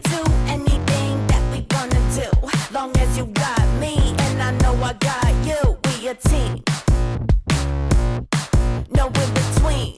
can do anything that we gonna do. Long as you got me and I know I got you, we a team. No in between.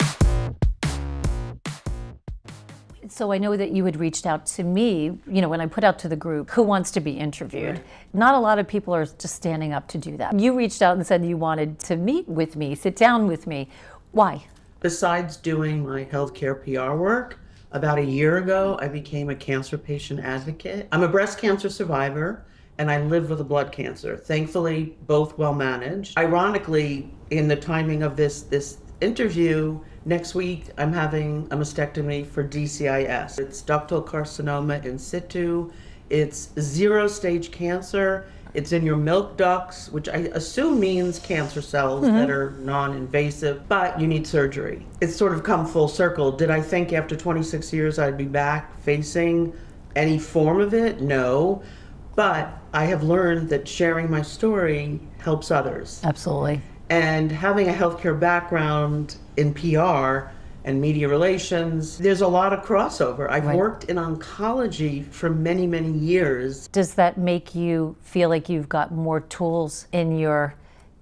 So I know that you had reached out to me, when I put out to the group, who wants to be interviewed? Right. Not a lot of people are just standing up to do that. You reached out and said you wanted to meet with me, sit down with me. Why? Besides doing my healthcare PR work, about a year ago, I became a cancer patient advocate. I'm a breast cancer survivor, and I live with a blood cancer. Thankfully, both well managed. Ironically, in the timing of this interview, next week, I'm having a mastectomy for DCIS. It's ductal carcinoma in situ. It's 0-stage cancer. It's in your milk ducts, which I assume means cancer cells that are non-invasive, but you need surgery. It's sort of come full circle. Did I think after 26 years I'd be back facing any form of it? No. But I have learned that sharing my story helps others. Absolutely. And having a healthcare background in PR and media relations, there's a lot of crossover. I've worked in oncology for many, many years. Does that make you feel like you've got more tools in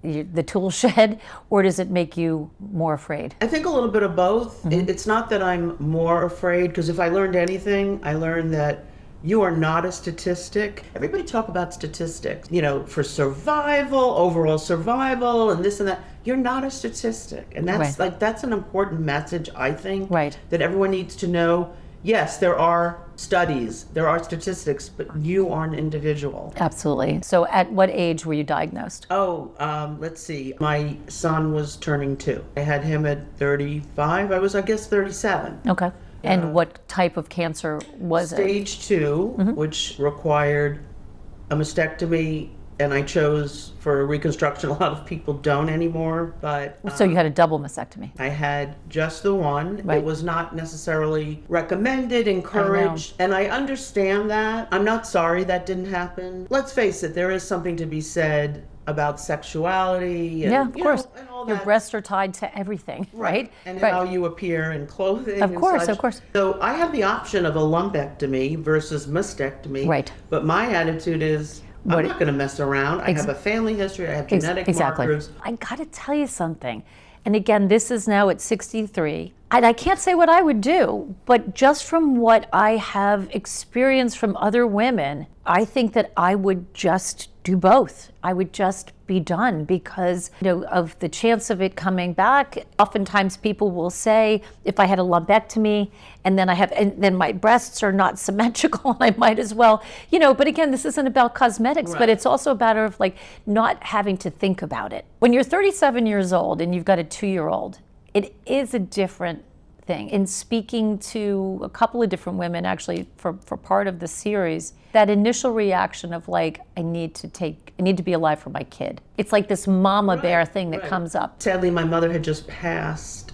the tool shed, or does it make you more afraid? I think a little bit of both. It's not that I'm more afraid, because if I learned anything, I learned that you are not a statistic. Everybody talk about statistics, for survival, overall survival, and this and that. You're not a statistic. And that's that's an important message, I think, that everyone needs to know. Yes, there are studies, there are statistics, but you are an individual. Absolutely. So at what age were you diagnosed? Let's see. My son was turning 2. I had him at 35. I was, I guess, 37. Okay. And what type of cancer was it? Stage 2, which required a mastectomy, and I chose for reconstruction. A lot of people don't anymore, but... So you had a double mastectomy? I had just the one. It was not necessarily recommended, encouraged, and I understand that. I'm not sorry that didn't happen. Let's face it, there is something to be said about sexuality and, of course. And all Your that. breasts are tied to everything, right? And how you appear in clothing. Of course, and such. of course. So I have the option of a lumpectomy versus mastectomy. Right. But my attitude is, I'm not going to mess around. I have a family history. I have genetic markers. I got to tell you something. And again, this is now at 63. And I can't say what I would do, but just from what I have experienced from other women, I think that I would just do both. I would just be done because, of the chance of it coming back. Oftentimes people will say, if I had a lumpectomy and then my breasts are not symmetrical, I might as well, but again, this isn't about cosmetics, but it's also a matter of not having to think about it. When you're 37 years old and you've got a 2-year-old, it is a different thing. In speaking to a couple of different women, actually, for part of the series, that initial reaction of I need to be alive for my kid. It's like this mama bear thing that comes up. Sadly, my mother had just passed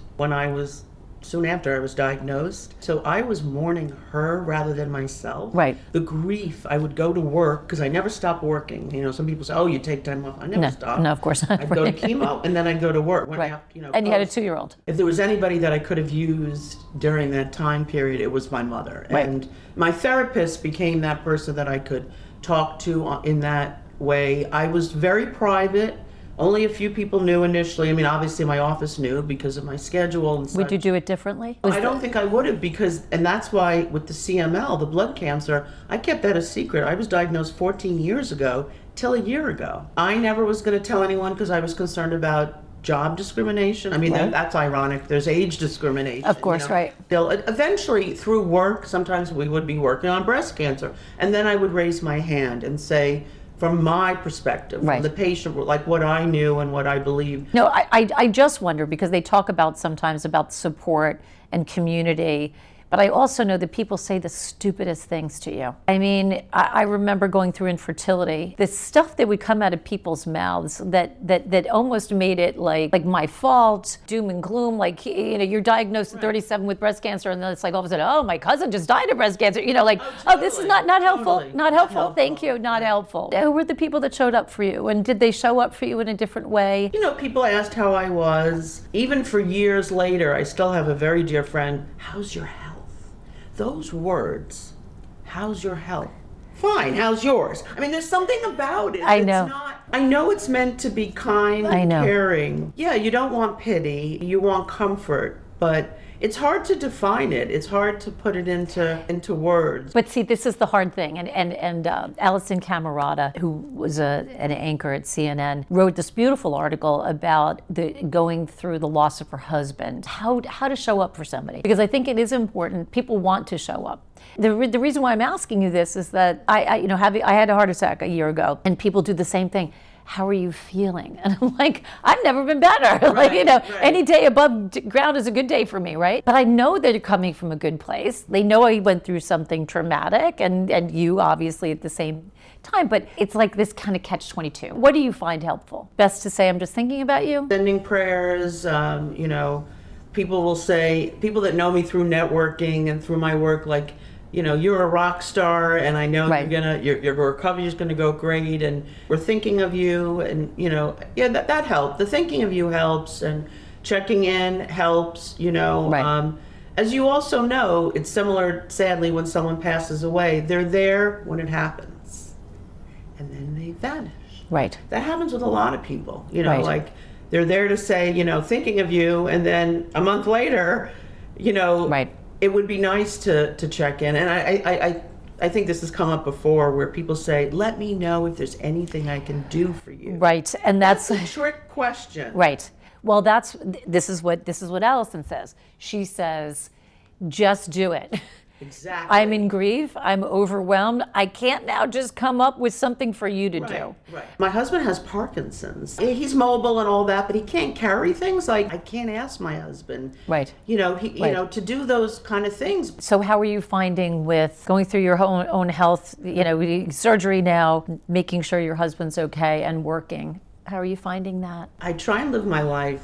soon after I was diagnosed. So I was mourning her rather than myself. Right. The grief, I would go to work because I never stopped working. Some people say, oh, you take time off. I never stopped. No, of course not. I'd go to chemo and then I'd go to work. And you had a 2-year-old. If there was anybody that I could have used during that time period, it was my mother. Right. And my therapist became that person that I could talk to in that way. I was very private. Only a few people knew initially. I mean, obviously my office knew because of my schedule and such. Would you do it differently? I don't think I would have and that's why with the CML, the blood cancer, I kept that a secret. I was diagnosed 14 years ago till a year ago. I never was going to tell anyone because I was concerned about job discrimination. I mean, that's ironic. There's age discrimination. Of course, right. Eventually, through work, sometimes we would be working on breast cancer. And then I would raise my hand and say, from my perspective, from the patient, what I knew and what I believed. No, I just wonder, because they talk sometimes about support and community, but I also know that people say the stupidest things to you. I mean, I remember going through infertility, the stuff that would come out of people's mouths that almost made it like my fault, doom and gloom, you're diagnosed at 37 with breast cancer, and then it's all of a sudden, oh, my cousin just died of breast cancer, this is not helpful, not helpful, thank you, not helpful. Who were the people that showed up for you, and did they show up for you in a different way? People asked how I was. Even for years later, I still have a very dear friend, how's your health? Those words how's your health? Fine, how's yours? I mean, there's something about it. I know. I know it's meant to be kind I and know. caring. Yeah, you don't want pity, you want comfort, but it's hard to define it. It's hard to put it into words. But see, this is the hard thing. And Alison Camerata, who was an anchor at CNN, wrote this beautiful article about going through the loss of her husband, how to show up for somebody. Because I think it is important. People want to show up. The reason why I'm asking you this is that I had a heart attack a year ago, and people do the same thing. How are you feeling? And I'm like, I've never been better. Right, right. Any day above ground is a good day for me, right? But I know that you're coming from a good place. They know I went through something traumatic, and you obviously at the same time, but it's like this kind of catch-22. What do you find helpful? Best to say, I'm just thinking about you? Sending prayers, people will say, people that know me through networking and through my work, like, you're a rock star, and I know Right. your recovery is gonna go great, and we're thinking of you, and that helped. The thinking of you helps, and checking in helps. Right. As you also know, it's similar, sadly, when someone passes away. They're there when it happens, and then they vanish. Right. That happens with a lot of people. Right. Like they're there to say, thinking of you, and then a month later, Right. it would be nice to check in. And I think this has come up before, where people say, let me know if there's anything I can do for you. Right. And that's A trick question. right. Well, this is what Alison says. She says, just do it. Exactly. I'm in grief. I'm overwhelmed. I can't now just come up with something for you to do. Right. My husband has Parkinson's. He's mobile and all that, but he can't carry things. Like, I can't ask my husband. Right. To do those kind of things. So how are you finding with going through your own health, surgery now, making sure your husband's okay, and working? How are you finding that? I try and live my life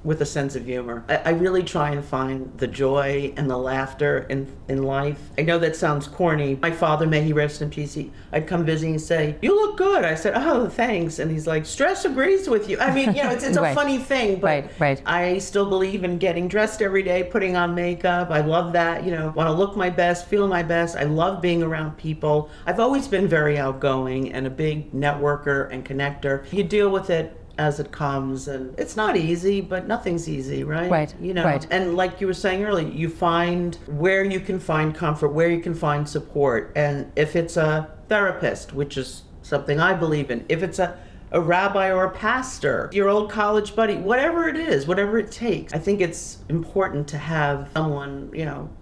with a sense of humor. I really try and find the joy and the laughter in life. I know that sounds corny. My father, may he rest in peace, I'd come visit and say, you look good. I said, oh, thanks. And he's like, stress agrees with you. I mean, it's a Right. funny thing, but Right. I still believe in getting dressed every day, putting on makeup. I love that, want to look my best, feel my best. I love being around people. I've always been very outgoing and a big networker and connector. You deal with it as it comes, and it's not easy, but nothing's easy, right? Right, right. And like you were saying earlier, you find where you can find comfort, where you can find support. And if it's a therapist, which is something I believe in, if it's a rabbi or a pastor, your old college buddy, whatever it is, whatever it takes, I think it's important to have someone,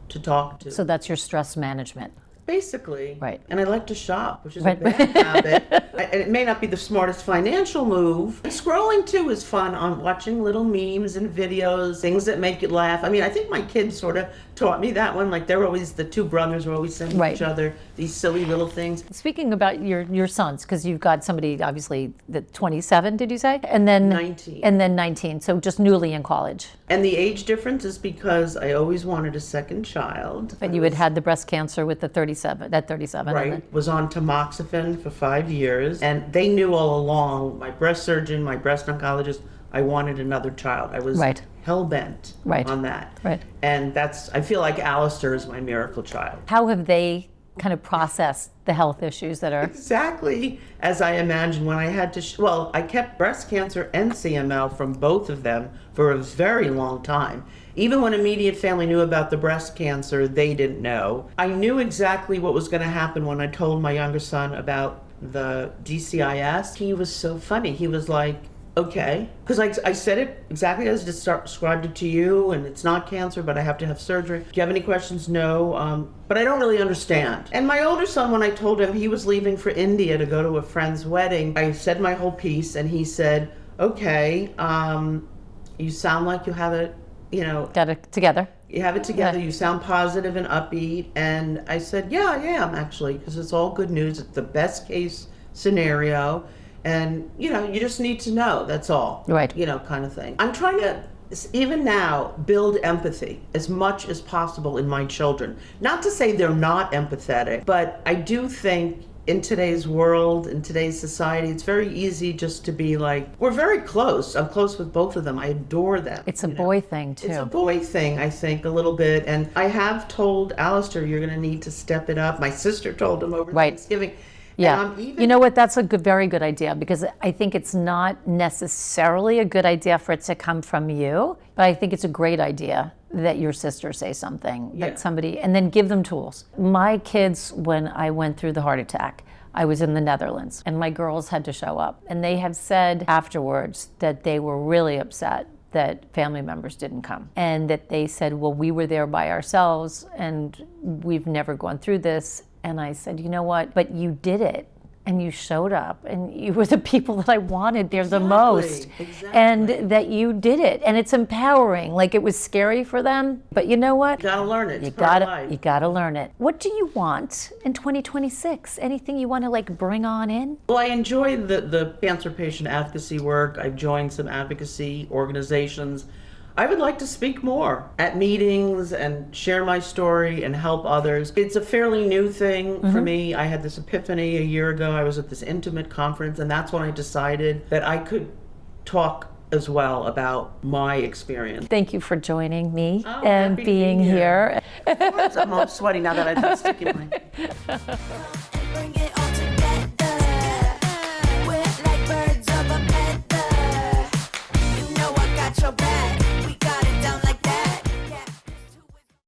to talk to. So that's your stress management. Basically. Right. And I like to shop, which is Right. a bad habit. And it may not be the smartest financial move. And scrolling too is fun, on watching little memes and videos, things that make you laugh. I mean, I think my kids sort of taught me that one. Like, the two brothers were always sending Right. each other these silly little things. Speaking about your sons, because you've got somebody obviously that 27, did you say? And then 19. And then 19. So just newly in college. And the age difference is because I always wanted a second child. But you had the breast cancer with the 37. At 37. Right. And Was on tamoxifen for 5 years. And they knew all along, my breast surgeon, my breast oncologist, I wanted another child. I was Right. hell-bent Right. on that. Right. And I feel like Alistair is my miracle child. how have they kind of processed the health issues that are? Exactly as I imagined when I had to, I kept breast cancer and CML from both of them for a very long time. Even when immediate family knew about the breast cancer, they didn't know. I knew exactly what was going to happen when I told my younger son about the DCIS. He was so funny. He was like, okay. Because I said it exactly as I described it to you, and it's not cancer, but I have to have surgery. Do you have any questions? No. But I don't really understand. And my older son, when I told him he was leaving for India to go to a friend's wedding, I said my whole piece, and he said, okay, you sound like you have it, Got it together. you have it together. Yeah. You sound positive and upbeat. And I said, yeah, I am actually, because it's all good news. It's the best case scenario. And, you just need to know, that's all. Right. Kind of thing. I'm trying to, even now, build empathy as much as possible in my children. Not to say they're not empathetic, but I do think in today's world, in today's society, it's very easy just to be like, we're very close. I'm close with both of them. I adore them. It's a boy thing too. It's a boy thing, I think, a little bit. And I have told Alistair, you're going to need to step it up. My sister told him over Thanksgiving. Yeah. And you know what? That's a very good idea, because I think it's not necessarily a good idea for it to come from you, but I think it's a great idea that your sister say something, that somebody, and then give them tools. My kids, when I went through the heart attack, I was in the Netherlands and my girls had to show up, and they have said afterwards that they were really upset that family members didn't come, and that they said, well, we were there by ourselves and we've never gone through this. And I said, you know what, but you did it, and you showed up, and you were the people that I wanted there the most. And that you did it, and it's empowering. Like, it was scary for them, but you know what? You gotta learn it. You gotta learn it. What do you want in 2026? Anything you want to like bring on in? Well, I enjoy the cancer patient advocacy work. I've joined some advocacy organizations. I would like to speak more at meetings and share my story and help others. It's a fairly new thing for me. I had this epiphany a year ago. I was at this intimate conference, and that's when I decided that I could talk as well about my experience. Thank you for joining me and being here. I'm all sweaty now that I've been sticking my... Bring it